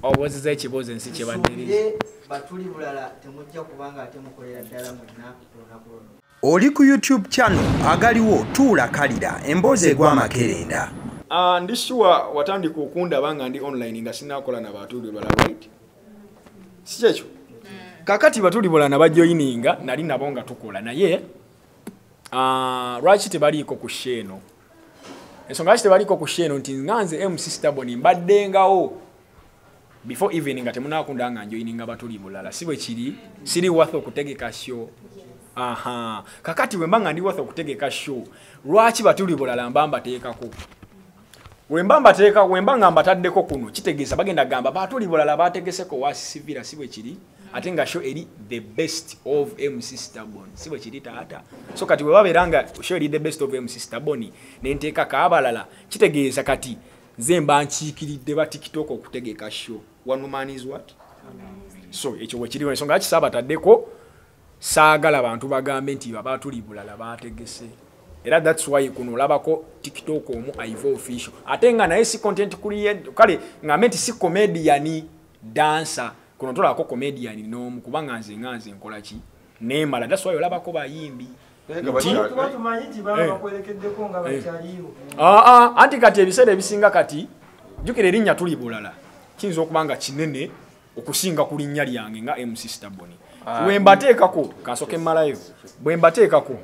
obozeza ekibuuzo ensi kye badde batuli bulala temujja kubanga ate mukolera ddala mwenna oli ku YouTube channel agaliwo tuula kalira emboozi egw'amakerenda. Ndi sure watandika okundaba nga ndi online nga sinakola na batuli bulala, right? Si kyekyo? Kakati batuli bulala bajoyininga nali nabo nga tukola naye lwaki tebaliiko ku sheno? Ensonga lwaki tebaliiko ku sheno nti nganze MC Stubborn mbaddengawo before evening nga temunakunda nga njoyininga batuli bulala. Si bwe kiri, siri worth okutegeka show. Aha, kakati wemba nga ndi worth okutegeka show. Lwaki batuli bulala mbamba teekako? Wemba nga mbataddeko kuno kitegeeza bagenda gamba batuli bulala bategeseko wasivira, si bwe kiri. Ate nga show eri the best of MC Stubborn. Si bwe kiri taata. So kati we baberanga show eri the best of MC Stubborn nenteeka kaabalala kitegeeza kati zemba nkiikiridde ba TikTok okutegeka show. One man is what? So ekyo we kiri ensonga ki sabataddeko saagala abantu bagambe nti batuli bulala bategese. Era that's why kuno labako TikTok omu Ivo official. Ate nga naye si content creator kale ngambe nti si comedian dancer. Kuno tolako comedian n'omu kubanga nze nkola ki nemala. That's why olabako bayimbi anti kati ebiseera ebisinga kati jukira erinnya tuli bulala kiyinza okubanga kinene okusinga ku linnya lyange nga MC Stubborn. Wembateekako kansoke malayo bwembateekako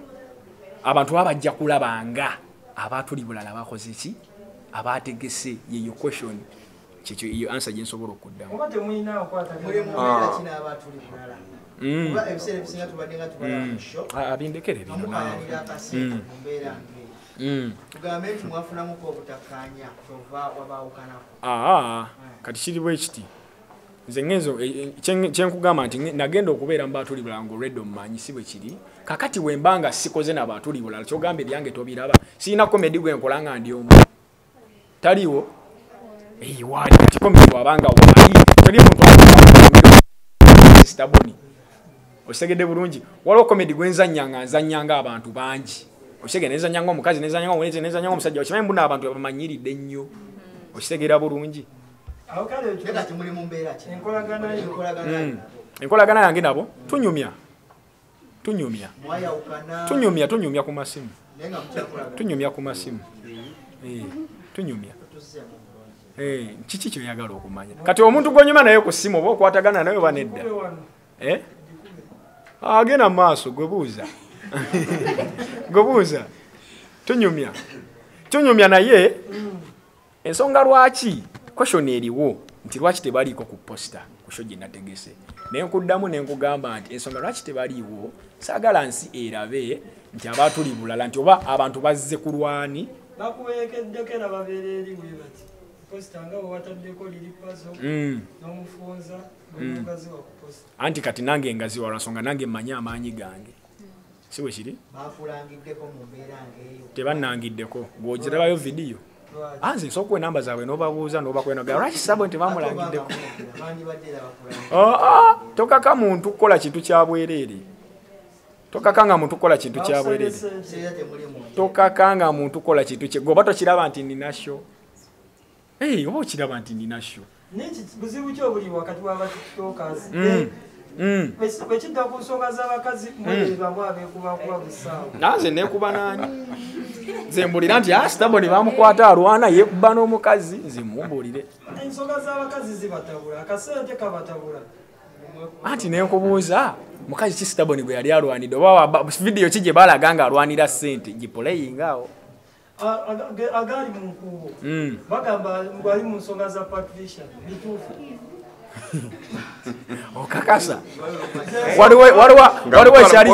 abantu babajja kulabanga abatuli bulala bakoze ki abategese yeyo question kyekyo iyo answer gye nsobola okuddamu. Oba temuyina okwata mulimu kina abatuli bulala kuba ebiseera ebisinga tubadde nga tubala mu show abindekere bino tugambe nti mwafunamuko obutakkaanya kyova wabaawukanako. Kati kiri bwe kiti nze ngenzo kyenkugamba nti nagenda okubeera mu batuli bulala ng'olwedde omumanyi si bwe kiri. Kakati wembanga sikoze n'abatuli bulala kyogamba ebyange tobiraba. Sirina komedi gwe nkola nga ndi omu taliwo. Wali kati komedi wabanga wali toli muntu Stubborn osegede bulungi. Waliwo komedi gwenzanyanga nzanyanga abantu bangi. Osegede nenzanyanga omukazi nenzanyanga omwezi nenzanyanga omusajja okimanyi mbuna abantu abamanyiridde nnyo. Osegera bulungi. Enkolagana yange nabo tunyumya ku masimu. Tunyumya ku masimu. Tunyumya. Kiki kyoyagala okumanya? Kati omuntu gwonyuma naye ku simu oba okwatagana naye oba nedda? Agenda maaso gwebuuza. Gwebuuza. Tunyumya naye ensonga lwaki question eriwo nti lwaki tebaliiko ku poster ku show gye nategese. Naye nkuddamu ne nkugamba nti ensonga lwaki tebaliiwo saagala nsi erabe nti abatuli bulala nti oba abantu bazze ku lwani bakuwerekeddeko era babeera eri bwe bati poster nga wataddeko liri pazo n'omufunza n'omugazi wa ku poster. Anti kati nange engaziwa lwansonga nange mmanyi amaanyi gange. Si bwe kiri? Bafulangiddeko mu mbeera ng'eyo. Tebannangiddeko gw'ogirabayo vidiyo. Anze nsoka enamba zaabwe n'obabuuza n'obakwenoga lwaki Stubborn tebamulangiddeko. Tokaka muntu kukola kintu kya bwereere. Tokakanga muntu kukola kintu kya bwereere. Tokakanga muntu kukola kintu kye goba tokiraba nti nina show. Oba okiraba nti nina show. Niki buzibu ki obuli wakati wa TikTokers? Wekidda ku nsonga z'abakazi mwebamu abeekubakuba busaawa. Nanze neekuba naani? Nze mbulira nti Stubborn bamukwata alwana yeekuba n'omukazi nze mumbulire. Ensonga z'abakazi zibatabula akasente kabatabula. Anti nenkubuuza mukazi ki Stubborn gwe yali alwanidde oba vidiyo ki gye balaga nga alwanira ssente gipuleyingaawo? Agali mu nkubo bagamba ngwali mu nsonga za Patricia bituufu. Okakasa waliwo ekyali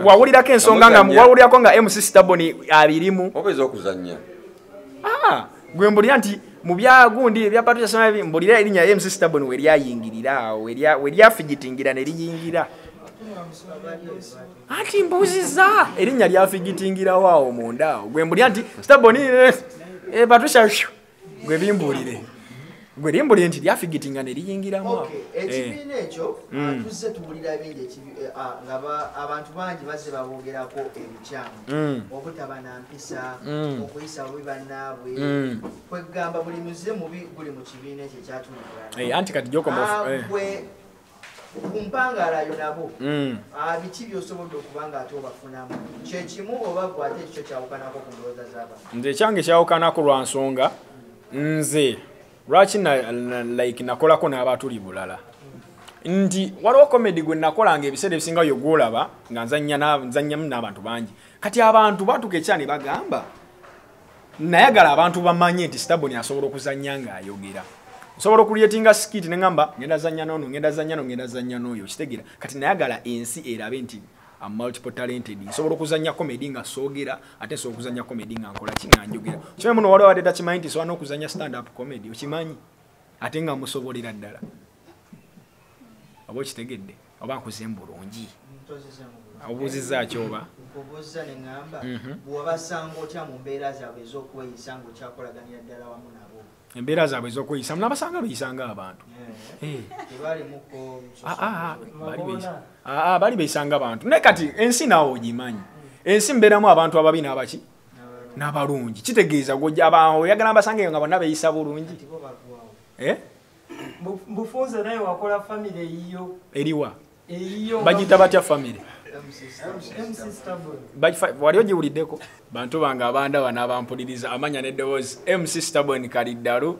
wawulirako ensonga nga wawulirako nga MC Stubborn abirimu obeza okuzannya. Gwe mbulira nti mu byagundi ebya Patricia Samavi mbulira erinnya MC Stubborn we lyayingira awo we lyafigitingira ne liyingira. Anti mbuziza erinnya lyafigitingirawo awo munda awo. Gwe mbulira nti Stubborn Patricia gwe bimbulire. gwe limbuli nti lyafigitinga ne liyingiramu ekibiina ekyo tuzze tuwulira bingi abantu bangi bazze babogerako ebikyamu obutaba na mpisa okuyisa bubi bannaabwe kwegamba buli muze mubi guli mu kibiina ekyo ekyatulibulana anti kati gyokoma ku mpangalayo nabo biki by'osobodde okuba nga ate obafunamu kyekimu oba gwe ate ekikyo kyawukanako ku ndowooza z'abantu nze ekyange kyawukanako lwa nsonga nze lwaki like nakolako n'abatuli bulala nti waliwo komedi gwe nakolanga ebiseera ebisinga yo gwolaba nga nzannyamu n'abantu bangi kati abantu batuka ekyani bagamba nayagala abantu bamanye nti Stubborn asobola okuzannya ng'ayogera nsobola okulyetinga skit ne ngamba ngenda zanya n'oyo kitegeera kati nayagala ensi erabe nti am multiple talented nsobola okuzanya comedy nga soogera ate nsobola okuzanya comedy nga nkola ki nga njogera kimanyi muno waliwo wadde takimanyi nti sobola n'okuzanya stand up comedy okimanyi ate nga musobolera ddala oba okitegedde oba nkuze bulungi obuuzizza ki oba obuuzizza ne ngamba bw'obasanga otya mu mbeera zaabwe ez'okweyisa ng'okyakolaganira ddala wamu nabo embeera zaabwe ez'okweyisa n'abasanga beyisanga abantu bali beyisanga abantu naye kati ensi naawe ogimanyi ensi mbeeramu abantu ababi n'abaki n'abalungi kitegeeza oyagala mbasangeyo nga bonna beyisa bulungi Bufunze naye wakola family eyiyo eriwa bagita batya family MC Stubborn wali ogiwuliddeko bantu bange abandaba n'abampuliriza amanya n'eddoboozi MC Stubborn kaliddalu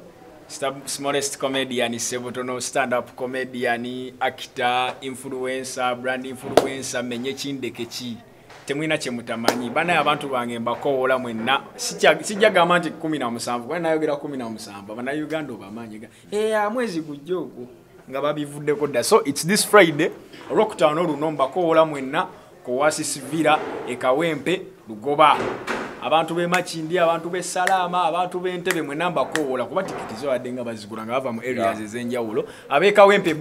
smallest comedian Sebotono stand up comedian actor influencer brand influencer menye kindeke ki temwina kye mutamanyi banaye abantu bange mbakoowola mwenna sijjagamba nti 17 kuba nayogera 17 bannayuganda obamanyi mwezi gujja ogwo nga babivuddeko dda so it's this Friday olwokutaano luno mbakoowola mwenna Kowasi Sivira ekawempe lugoba abantu be Makindi abantu be Salama abantu be Ntebe mwenna mbakoowola kuba tikiti zo adde nga bazigula nga bava mu areas ez'enjawulo ab'ekawempe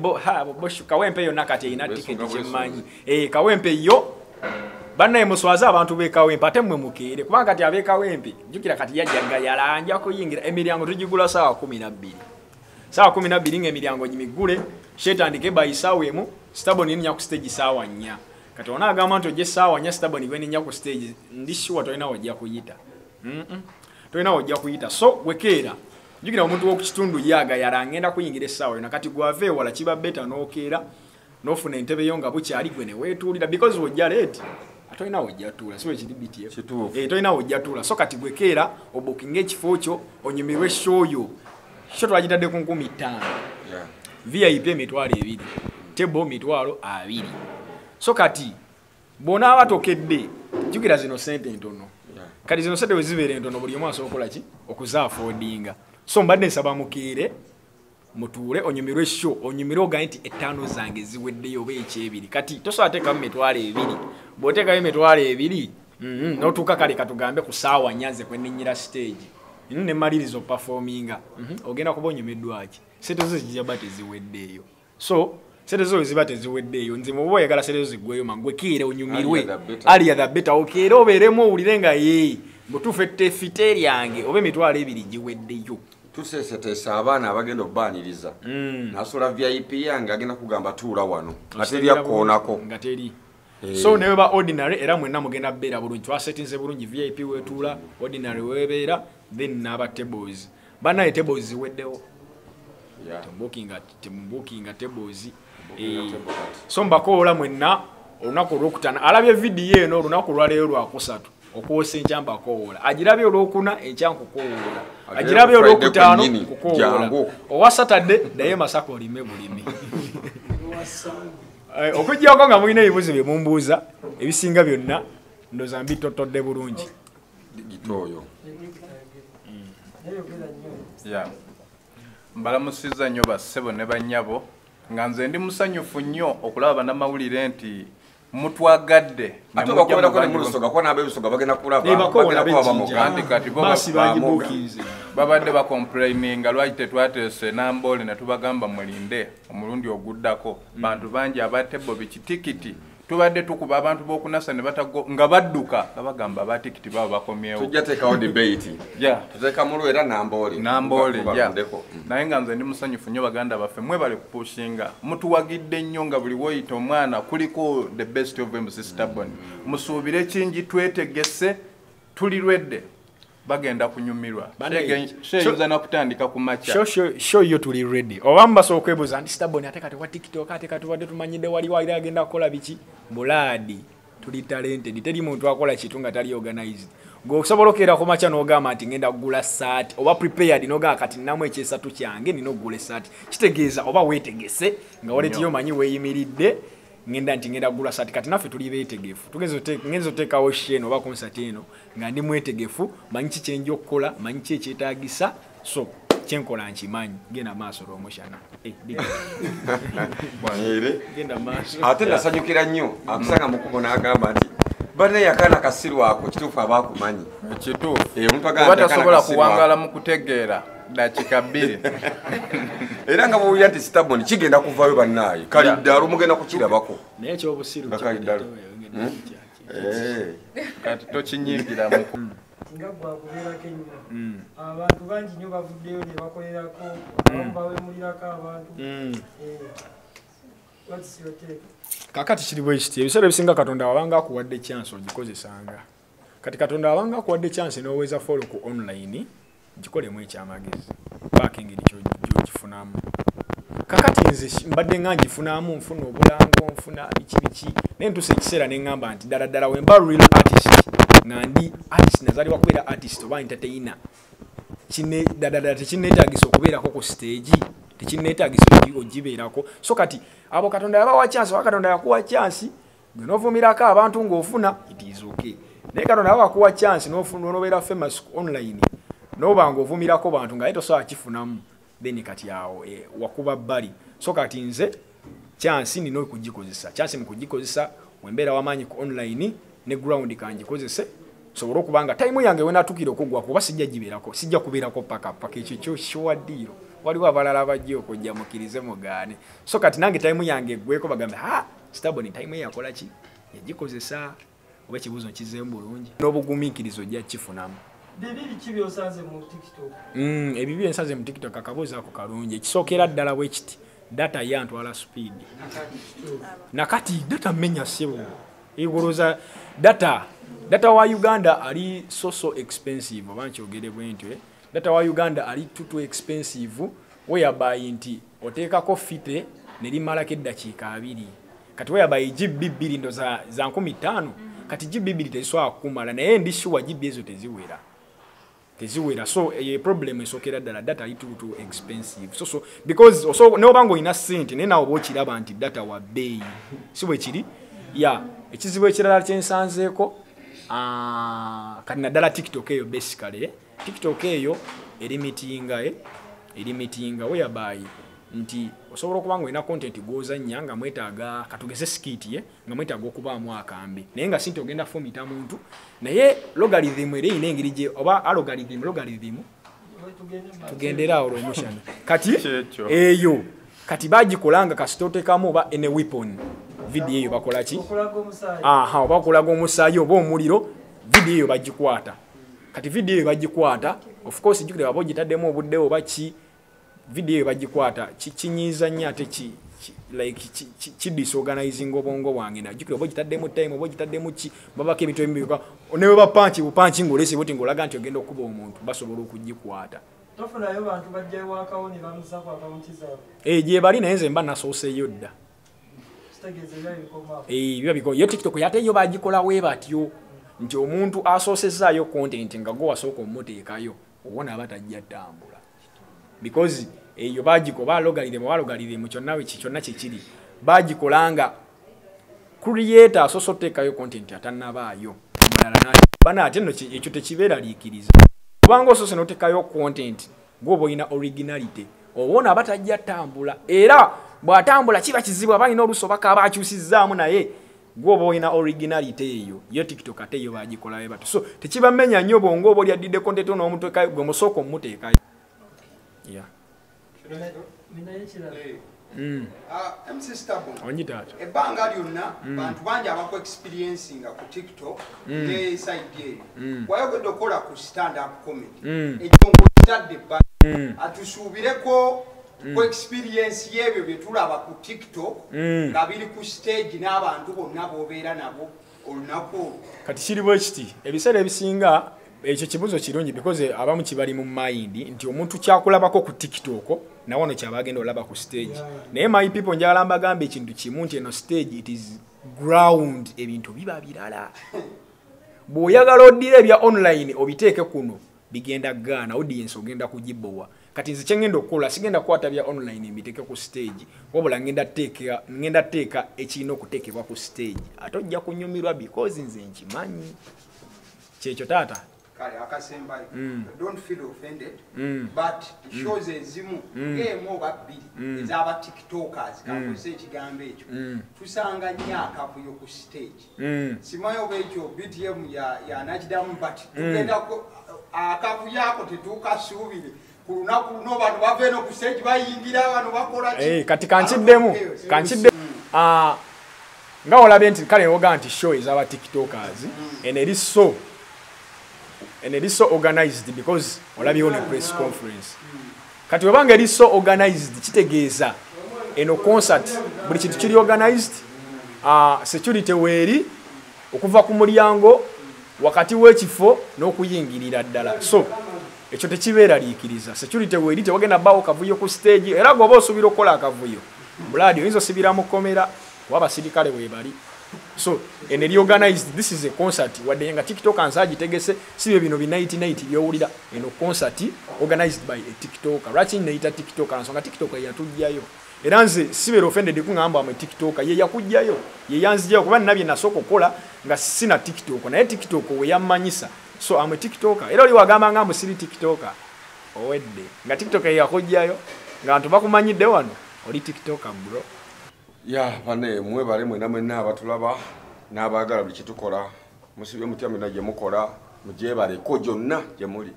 kawempe yonna kati erina tikiti kyemmanyi kawempe yo bannaye muswaza abantu b'ekawempe ate mmwe mukeere kubanga kati ab'ekawempe jjukira kati yajjaga yalanja kuyingira emiryango tugigula saawa 12 saawa 12 ng'emiryango gimigule shetandike bayisaaweemu Stubborn ninya ku stage saawa 4 kati onaagamba nti ojje saawa 4 Stubborn gwe ninya ku stage ndi sure tolina wajja kuyita tolina wajja kuyita so wekeera jjukira omuntu w'okukitundu yaga yalangenda kuyingira essaawa yonna kati gwave wala kiba beta n'okeera n'ofuna entebe yo nga bukyali gwe ne weetuulira because wojja leeti atolina wojja tuula siwe kiri BTF tolina wojja tuula so kati gwekeera obukinga ekifo kyo onyumirwe show yo sho twagitadde ku 15 VIP emitwalo 2 table mitwalo 2 so kati bona abatokedde jukira zino sente ntono kati zino sente wezibeere ntono buli omu asobola okola ki okuzaafodinga so mbadde nsaba mukeere mutuule onyumirwe show onyumirwe ogaye nti 5 zange ziweddeyo oba ekyebiri kati tosobola teekamu mitwalo 2 bw'oteekayo emitwalo 2 n'otuuka kale katugambe ku saawa 4 nze kwenennyira stage ne malirizo performinga ogenda kuba onyumiddwaki sente zo zijjaba teziweddeeyo so sente zo ziba teziweddeeyo nze muba oyagala sente zo ziggweyo mangwekeere onyumirwe aliya the better okeere obeeremu owulire nga butuufu ettefite lyange oba emitwalo 2 giweddeyo tuseeseteesa abaana abagenda okubaaniriza nasola VIP yange agenda kugamba tuula wano nga teri akkoonako nga teri so newe ba ordinary era mwenna mugenda beera bulungi twasetinze bulungi VIP wetuula ordinary webeera then n'aba tables banaye tables ziweddewo tembukinga tables so mbakoola mwenna olunaku olwokutana alabye vidiyo eno olunaku lwaleero lwakusatu okuwosa enkya mbakoola agirabye olwokuna enkya nkukoola agirabye olwokutaano kukoola owa Saturday ddayo Masaka olime bulimi okujjako nga mulina ebibuuzo bye mumbuuza ebisinga byonna ndooza mbitotodde bulungi gitoyo mbalamusizza nnyo bassebo ne bannyabo nga nze ndi musanyufu nnyo okulaba bannamawulire nti mutwagadde ate bakoberako ne mulusoga kuba n'abebisoga bagenda kulabandi kati babadde bakomplaininga lwaki tetwateese namboole ne tubagamba mulinde omulundi oguddako bantu bangi abatebo bikitikiti tubadde tukuba abantu b'okunasa ne batago nga badduka babagamba abatikiti babo bakomyewo tujja teekawo debate tuteeka mulu era namboole naye nga nze ndi musanyufu nnyo baganda baffe mwebale kupushinga mutuwagidde nnyo nga buli woyita omwana kuliko the best of MC Stubborn musuubire kingi twetegese tulirwedde bagenda kunyumirwa sheyinza nakutandika ku macha show yo tuli ready oba mbaso okwebuza nti Stubborn ate kati wa TikTok ate kati wadde tumanyide wali wali agenda kukola biki buladi tuli talented teri muntu akola kitunga tali organized go sobolokera ku macha n'ogamba nti ngenda kugula sat oba prepared noga kati namwe ekyesatu kyange nino gule sat kitegeeza oba wetegese nga waletiyo manyi weyimiridde ngenda nti ngenda kugula sat kati naffe tuli beetegefu ngenzo teekawo sheno oba concert eno nga ndi mwetegefu manyi kikyenja okukola manyi kyetaagisa so kyenkola nkimanyi genda maaso lwomushana genda maaso ate nasanyukira nnyo akusanga mukubo n'agamba nti bane yakana kasirwako kituufu abaakumanyi ekituufu oba tasobola kuwangala mu kutegeera dakika 2 era nga bwowulira nti Stubborn kigenda kuvayo bannaaye kaliddaalo mugenda kukirabako naye ekyobusiru kati tokinyiigira muku nga gwakubeerako ennyo abantu bangi nnyo bavuddeyo ne bakolerako abamu bawemulirako abantu kakati kiri bwe kiti ebiseera ebisinga Katonda wabanga akuwadde chance ogikozesanga kati Katonda wabanga akuwadde chance n'oweza follow ku online gikolemu ekyamagezi baaka engeri gyogifunamu kakati nze mbadde nga ngifunamu nfuna obulango nfuna biki naye ntuse ekiseera ne ŋŋamba nti ddala wemba real artist nga ndi artist nazaalibwa kubeera artist oba entertainer ddala tekinneetaagisa okubeerako ku stage tekinneetaagisa ogibeerako so kati abo Katonda yabawa chance oba Katonda yakuwa chance n'ovumirako abantu ng'ofuna it is okay naye Katonda yabakuwa chance n'obeera famous online n'obanga ovumirako bantu nga tosobola kifunamu then kati awo wakuba bbali so kati nze chance nina okugikozesa chance mu kugikozesa wembeera wamaanyi ku online ne ground kangikozese sobola okubanga time yange wenatukira okugwa kuba sijja kubeerako paka ekyo kyowaddiiro waliwo abalala abajja okujja mukirize mugaane so kati nange time yange eggweko bagambe Stubborn time yakola ki yagikozesa oba ekibuuzo nkizeemu bulungi n'obugumiikirizo ojja kifunamu bibiri kibyosanze mu TikTok ebibi ensanze mu TikTok akabuuzo ako kalungi ekisookera ddala bwe kiti data yantwala speed nakati data mmenya ssebo egoloza data wa Uganda ali so expensive oba nkyogere bwe ntyo data wa Uganda ali too expensive whereby nti oteekako fite ne limalako eddakiika 2 kati whereby GB 2 ndo za 15,000 kati GB 2 tezisobola kumala naye ndi sure GB ezo teziwera so problem esokera ddala data ali too expensive so because n'obanga olina ssente naye nawe oba okiraba nti data wa bbeeyi si bwe kiri ekizibu ekirala kyensanzeeko kati naddala TikTok eyo basically TikTok eyo erimitinga whereby nti osobola okuba nga olina content gw'ozannya nga mwetaaga katugeze skit nga mwetaaga okubaamu akambe naye nga sinti ogenda fomita muntu naye logarithm era erina engeri gye oba logarithm tugendera awo lwomushana kati eyo kati bagikolanga kasitotekamu oba ene weapon video eyo bakola ki oba okulaga omusaayi oba omuliro video eyo bagikwata kati video eyo bagikwata of course jukire baba ogitaddemu obudde oba ki video eyo bagikwata kinyiiza nnyo ate disorganizing obwongo bwange najukire oba ogitaddemu time oba ogitaddemu ki babako ebintu ebimbika newe bupanchi ng'olese buti ng'olaga nti ogenda okuba omuntu basobola okugikwata tofunayo bantu bajjayo akawo ne bamusako akawunti zaabwe gye bali naye nze mba nasooseeyo dda biba bikomawo yo TikTok yate yo bagikola we batyo nti omuntu asoosezaayo content nga gwe wasooka omuteekayo obona aba tajja ttambula because eyo bagikoba logarithm kyonna kyekiri bagikolanga creator asoose oteekayo content atannabaayo omulala bana ate nno ekyo tekibeeraliikiriza kubanga osoose n'oteekayo content gwoba olina originality obona aba tajja ttambula era bw'atambula kiba kizibu abalina olusobaka aba akyusizzaamu naye gwoba olina originality eyo yo TikTok ate eyo bagikolayo bato so tekibamenya nnyo bongo oba olyaddidde content n'omuteekayo gwe musooka omuteekayo MC Stubborn. Onyitata. Ebbanga lyonna bantu bangi abako experiencing ku TikTok ne side eyo. Wayogedde okola ku stand up comedy. Ekyongo kitadde bba. Atusuubireko ku experience y'ebyo bye tulaba ku TikTok nga biri ku stage n'abantu bonna b'obeera nabo olunaku. Kati kiri bwe kiti ebiseera ebisinga ekyo kibuzo kirungi because abamu kibali mu mind nti omuntu kyakulabako ku TikTok na wano kyabagenda olaba ku stage. Naye my people njagala mbagamba ekintu kimu nti eno stage it is ground ebintu biba birala. Bw'oyagala oddira ebya online obiteeke kuno bigenda gaana audience ogenda kugibowa. Kati nze kyengenda okukola sigenda kukwata bya online mbiteeke ku stage wabula ngenda teeka ekirina okuteekebwa ku stage ate ojja kunyumirwa because nze nkimanyi kyekyo taata. Kale akasembayo don't feel offended but shows ezimu ng'emu oba bbiri ez'aba tiktokers kakozesa ekigambo ekyo tusanga nnyo akavuyo ku stage simanyi oba ekyo btm yanakidamu but tugenda akavuyo ako tetukasuubire ku lunaku luno bano bava eno ku stage bayingira bano bakola kati kankiddemu nga olabye nti kale oga nti show ez'aba tiktokers and it is so organized because olabye on a press conference kati webanga eri so organized kitegeeza eno concert buli kintu kiri organized security weeri okuva ku mulyango wakati w'ekifo n'okuyingirira ddala so ekyo tekibeera liikiriza security weeri tewagenda bawo kavuyo ku stage era gwoba osuubira okukola akavuyo buladi oyinza osibira mu kkomera kuba abasirikale weebali. So, and it organized, this is a concert. What the younger TikTok and Saji Tegese, see bino bi 1990 byowulira eno concert organized by a TikToker. Ratching neita TikToker and songa TikToker yatujjayo. Era nze sibero offended kungamba ame TikToker ye yakujjayo. Ye yanzijjayo kuba nabye nasoko kola nga sina TikTok. Naye TikTok we yamanyisa. So ame TikToker. Era oli wagamba nga musiri TikToker. Owedde. Nga TikToker yakujjayo. Nga bantu bakumanyidde wano. Oli TikToker bro. Ya bane mwebale mwena mwena abatulaba n'abaagala buli kitukola musibye mutya mwena gye mukola mugyebale ko gyonna gye muli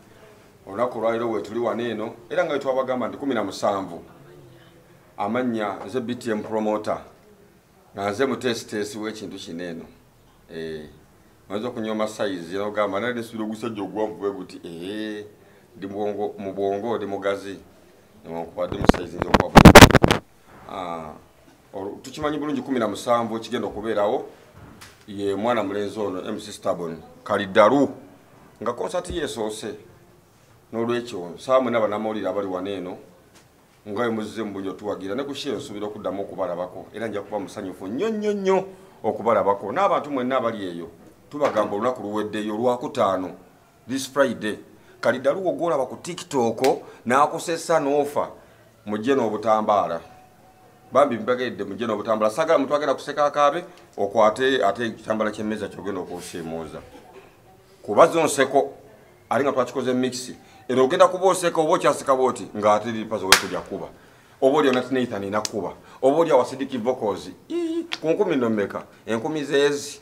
olunaku lwaliro we tuli wano eno era nga twabagamba nti 17 amannya nze BTM promoter nga nze mutesitesi w'ekintu kino eno maze okunyoma size n'ogamba nali nsubira ogusajja ogwavu bwe guti ndi mu bwongo ndi mugazi newankubadde mu size nze ogwavu tukimanyi bulungi 17 kigenda okubeerawo ye mwana mulenzi ono MC Stubborn Kalidaru nga concert yesoose n'olwekyo saamwe n'abanamawulire abali wano eno nga muzze mbulyo tuwagira ne kushare nsubira okuddamu okubalabako era nja kuba musanyufu nnyo okubalabako n'abantu mwenna abali eyo tubagamba olunaku luweddeyo Lwakutaano this Friday Kalidaru ogolaba ku TikTok n'akosesa n'ofa mujje n'obutambaala bambi mbagedde mujje n'obutambala sagala mtu agenda kuseka akabe okwate ate ekitambala ky'emmeza kyogenda okuseemuuza kuba zonseko alinga twakikoze mix era ogenda kuba oseka oba okyaseka bwoti ng'ate lipazo wekujja kuba oba oli onati Nathan inakuba oba oli awasidiki vocals ku 10 nomeka 10 zeezi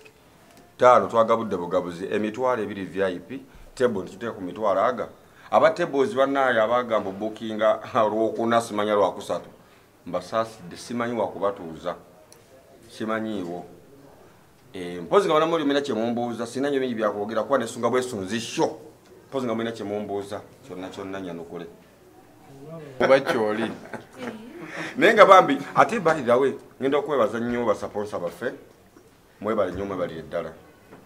5 twagabudde bugabuzi emitwalo 2 VIP table kiteka ku mitwalo aga aba tables banaye abagamba bookinga olwokuna simanya lwakusatu mbasasi desimanyi wakubatuuza simanyiwo mpozi nga banamuli mina kyemumbuuza sina nnyo bingi byakwogera kuba nesunga bwesunzisho mpozi nga mulina kyemumbuuza kyonna nyanukule oba kyoli naye nga bambi ate balirawe ngenda okwebaza nnyo basaponsa baffe mwebale nnyo mwebalire ddala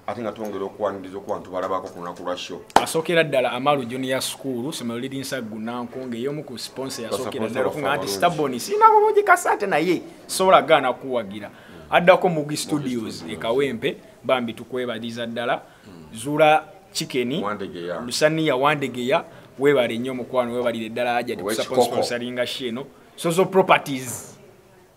ate nga twongera okuwaniriza okubantu balabako ku lunaku lwa show asookera ddala Amaru Junior School somero liri Nsaggu Nankonge y'omu ku sponsor yasookera ddala okuga nti Stubborn sina bulungi kasate naye sobola gaana kuwagira addako Mugi Studios ekawempe bambi tukwebaliza ddala Zula Chicken Lusania Wandegeya webale nnyo mukwano webalire ddala ajja sponsoringa sheno Sozo Properties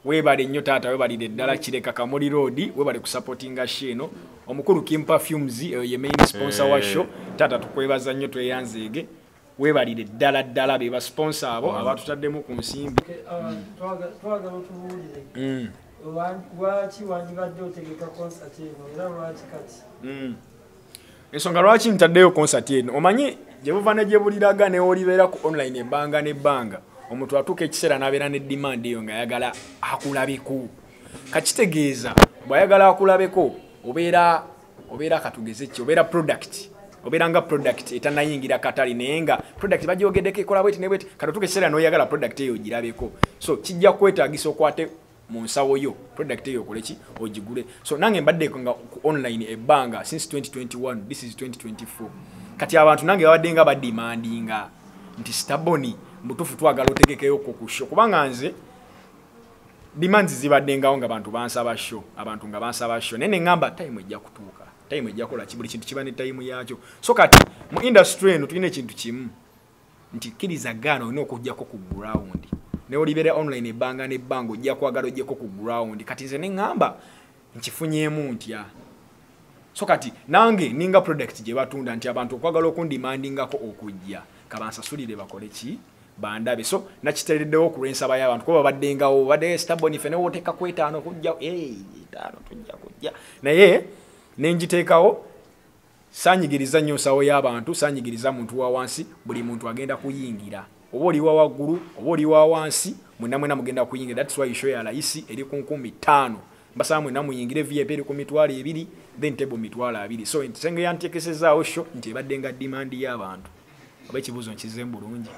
webale nnyo taata webalire ddala Kireka Kamuli Road webale ku supportinga sheno omukulu Kim Perfumes ye main sponsor wa show tata tukwebaza nnyo tweyanzeege webalire ddala be ba sponsor abo abatutaddemu ku nsimbi twagala tubuulire lwaki wandibadde otegeka concert eno era lwaki kati ensonga lwaki ntaddeyo concert eno omanyi gye buva ne gye buliraga ne olibeera ku online ebbanga n'ebbanga omuntu atuuka ekiseera n'abeera ne demand eyo nga ayagala akulabeko kakitegeeza bw'ayagala akulabeko obeera katugeze ki obeera product obeera nga product etanayingira katali naye nga product bagyogeddeko ekola bweti ne bweti kati otuuka ekiseera n'oyagala product eyo ogirabeko so kijja kwetaagisa okwate mu nsawo yo product eyo okole ki ogigule so nange mbaddeko nga online ebbanga since 2021 this is 2024 kati abantu nange babadde nga badimandinga nti Staboni mutufu twagala otegekeyo ku show kubanga nze demands zibadde ngawo nga abantu bansaba show abantu nga bansaba show nene ngamba time ejja kutuuka time ejja kola buli kintu kiba ne time yakyo so kati mu industry eno tulina ekintu kimu nti kiriza gano olina okujjako ku ground ne olibere online ebbanga n'ebbango ojja kwagala ojjeko ku ground kati nze ne ngamba nkifunyeemu ntya so kati nange ninga product gye batunda nti abantu okwagala okundimandingako okujja kabansasulire bakole ki bandabe so nakitereddewo ku lw'ensaba y'abantu kuba baddengawo badde Staboni fene woteeka ku 5 kujja 5 tujja kujja naye nenjiteekawo saanyigiriza nnyo nsawo y'abantu saanyigiriza muntu wa wansi buli muntu agenda kuyingira oba oli wa waggulu oba oli wa wansi mwena mugenda kuyingira that's why you show ya layisi eri ku 5,000 mbasaba mwena muyingire VIP eri ku 2,000 then table 2,000 so nsenge yantekesezaawo show nti ebadde nga demand y'abantu oba ekibuuzo nkize bulungi